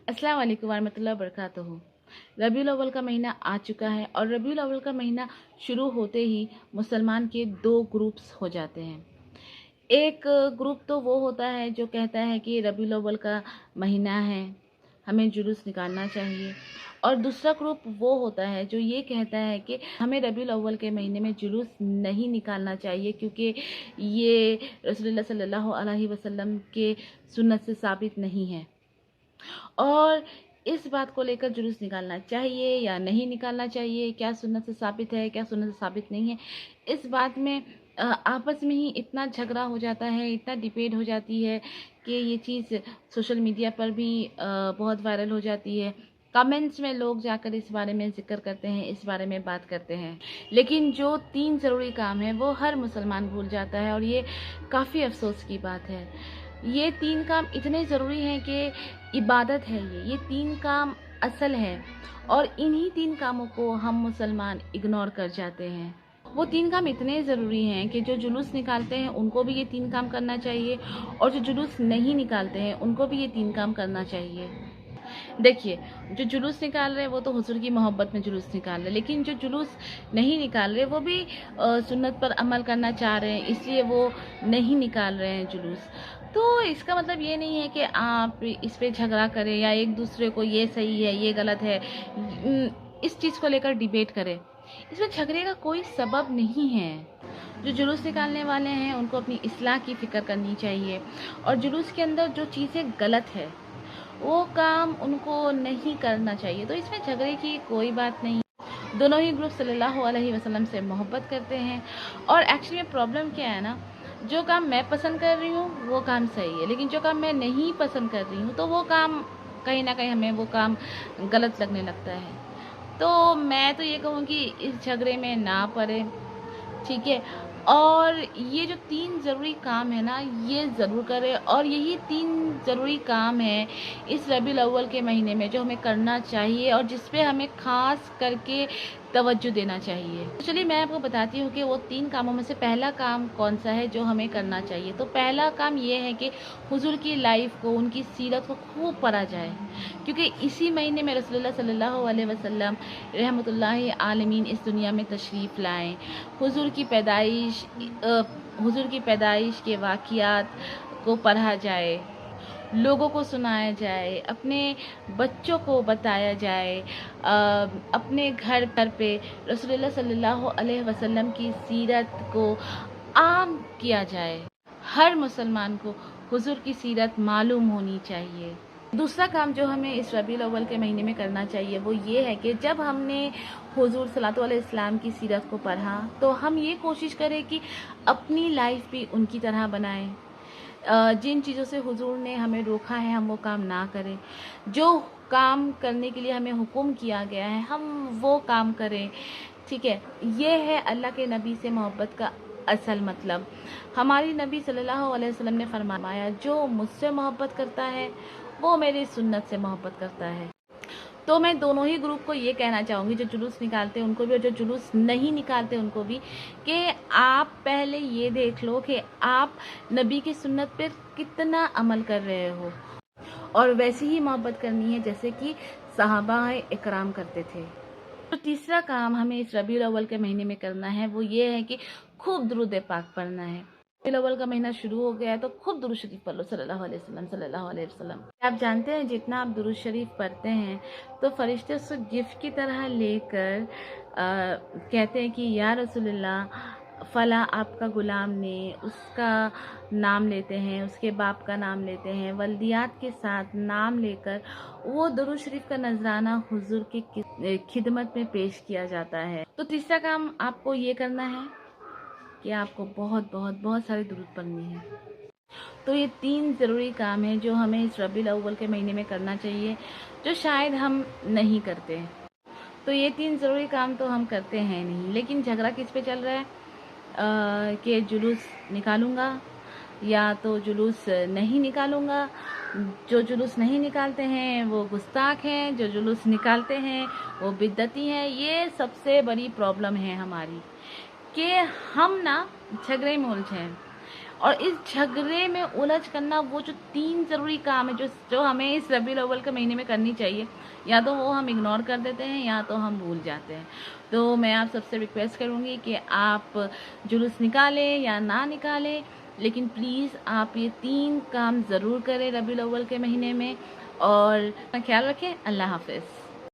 अस्सलाम वालेकुम वरहमतुल्लाहि वबरकातुहू। रबीउल अव्वल का महीना आ चुका है और रबीउल अव्वल का महीना शुरू होते ही मुसलमान के दो ग्रुप्स हो जाते हैं। एक ग्रुप तो वो होता है जो कहता है कि रबीउल अव्वल का महीना है, हमें जुलूस निकालना चाहिए, और दूसरा ग्रुप वो होता है जो ये कहता है कि हमें रबीउल अव्वल के महीने में जुलूस नहीं निकालना चाहिए क्योंकि ये रसूलुल्लाह सल्लल्लाहु अलैहि वसल्लम के सुन्नत से साबित नहीं है। और इस बात को लेकर जुलूस निकालना चाहिए या नहीं निकालना चाहिए, क्या सुन्नत से साबित है, क्या सुन्नत से साबित नहीं है, इस बात में आपस में ही इतना झगड़ा हो जाता है, इतना डिबेट हो जाती है कि ये चीज़ सोशल मीडिया पर भी बहुत वायरल हो जाती है। कमेंट्स में लोग जाकर इस बारे में ज़िक्र करते हैं, इस बारे में बात करते हैं, लेकिन जो 3 ज़रूरी काम है वो हर मुसलमान भूल जाता है, और ये काफ़ी अफसोस की बात है। ये 3 काम इतने ज़रूरी हैं कि इबादत है, ये 3 काम असल है, और इन्हीं 3 कामों को हम मुसलमान इग्नोर कर जाते हैं। वो 3 काम इतने ज़रूरी हैं कि जो जुलूस निकालते हैं उनको भी ये 3 काम करना चाहिए, और जो जुलूस नहीं निकालते हैं उनको भी ये 3 काम करना चाहिए। देखिए, जो जुलूस निकाल रहे हैं वो तो हुज़ूर की मोहब्बत में जुलूस निकाल रहे हैं, लेकिन जो जुलूस नहीं निकाल रहे वो भी सुन्नत पर अमल करना चाह रहे हैं, इसलिए वो नहीं निकाल रहे हैं जुलूस। तो इसका मतलब ये नहीं है कि आप इस पे झगड़ा करें या एक दूसरे को ये सही है ये गलत है इस चीज़ को लेकर डिबेट करें। इसमें झगड़े का कोई सबब नहीं है। जो जुलूस निकालने वाले हैं उनको अपनी इस्लाह की फ़िक्र करनी चाहिए, और जुलूस के अंदर जो चीज़ें गलत है वो काम उनको नहीं करना चाहिए। तो इसमें झगड़े की कोई बात नहीं। दोनों ही ग्रुप सल्लल्लाहु अलैहि वसल्लम से मोहब्बत करते हैं, और एक्चुअली में प्रॉब्लम क्या है ना, जो काम मैं पसंद कर रही हूँ वो काम सही है, लेकिन जो काम मैं नहीं पसंद कर रही हूँ तो वो काम कहीं ना कहीं हमें वो काम गलत लगने लगता है। तो मैं तो ये कहूँ कि इस झगड़े में ना पड़े, ठीक है। और ये जो 3 ज़रूरी काम है ना, ये ज़रूर करें, और यही 3 ज़रूरी काम है इस रबीउल अव्वल के महीने में जो हमें करना चाहिए और जिस पे हमें ख़ास करके तवज्जो देना चाहिए। तो चलिए मैं आपको बताती हूँ कि वो 3 कामों में से पहला काम कौन सा है जो हमें करना चाहिए। तो पहला काम ये है कि हुज़ूर की लाइफ को, उनकी सीरत को खूब पढ़ा जाए, क्योंकि इसी महीने में रसूलुल्लाह सल्लल्लाहु अलैहि वसल्लम रहमतुल्लाहि आलमीन इस दुनिया में तशरीफ़ लाए। हुज़ूर की पैदाइश के वाक़ियात को पढ़ा जाए, लोगों को सुनाया जाए, अपने बच्चों को बताया जाए, अपने घर घर पे रसूलुल्लाह सल्लल्लाहु अलैहि वसल्लम की सीरत को आम किया जाए। हर मुसलमान को हुज़ूर की सीरत मालूम होनी चाहिए। दूसरा काम जो हमें इस रबीउल अव्वल के महीने में करना चाहिए वो ये है कि जब हमने हुज़ूर सल्लल्लाहु अलैहि वसल्लम की सीरत को पढ़ा तो हम ये कोशिश करें कि अपनी लाइफ भी उनकी तरह बनाएं। जिन चीज़ों से हुज़ूर ने हमें रोका है हम वो काम ना करें, जो काम करने के लिए हमें हुक्म किया गया है हम वो काम करें, ठीक है। ये है अल्लाह के नबी से मोहब्बत का असल मतलब। हमारी नबी सल्लल्लाहु अलैहि वसल्लम ने फरमाया, जो मुझसे मोहब्बत करता है वो मेरी सुन्नत से मोहब्बत करता है। तो मैं दोनों ही ग्रुप को ये कहना चाहूँगी, जो जुलूस निकालते हैं उनको भी और जो जुलूस नहीं निकालते उनको भी, कि आप पहले ये देख लो कि आप नबी की सुन्नत पर कितना अमल कर रहे हो, और वैसी ही मोहब्बत करनी है जैसे कि सहाबाए इकराम करते थे। तो तीसरा काम हमें इस रबीउल अव्वल के महीने में करना है वो ये है कि खूब दुरूद पाक पढ़ना है। रबीउल अव्वल का महीना शुरू हो गया है तो खूब दुरूद शरीफ पढ़ लो सल्लल्लाहु अलैहि वसल्लम सल्लल्लाहु अलैहि वसल्लम। आप जानते हैं जितना आप दुरूद शरीफ पढ़ते हैं तो फरिश्ते उसको गिफ्ट की तरह लेकर कहते हैं कि या रसूलल्लाह फ़ला आपका ग़ुलाम ने, उसका नाम लेते हैं, उसके बाप का नाम लेते हैं, वल्दियात के साथ नाम लेकर वो दुरूद शरीफ का नजराना हुजूर की खिदमत में पेश किया जाता है। तो तीसरा काम आपको ये करना है कि आपको बहुत बहुत बहुत सारी दुरूद पढ़नी है। तो ये 3 ज़रूरी काम हैं जो हमें इस रबीउल अव्वल के महीने में करना चाहिए, जो शायद हम नहीं करते। तो ये 3 ज़रूरी काम तो हम करते हैं नहीं, लेकिन झगड़ा किस पे चल रहा है कि जुलूस निकालूंगा या तो जुलूस नहीं निकालूंगा। जो जुलूस नहीं निकालते हैं वो गुस्ताख हैं, जो जुलूस निकालते हैं वो बिद्दती हैं। ये सबसे बड़ी प्रॉब्लम है हमारी, कि हम ना झगड़े में उलझे हैं, اور اس جھگڑے میں الجھ کرنا وہ جو 3 ضروری کام ہے جو ہمیں اس ربیع الاول کے مہینے میں کرنی چاہیے، یا تو وہ ہم اگنور کر دیتے ہیں یا تو ہم بھول جاتے ہیں. تو میں آپ سب سے ریکویسٹ کروں گی کہ آپ جلوس نکالیں یا نہ نکالیں، لیکن پلیز آپ یہ 3 کام ضرور کریں ربیع الاول کے مہینے میں. اور اپنا خیال رکھیں. اللہ حافظ.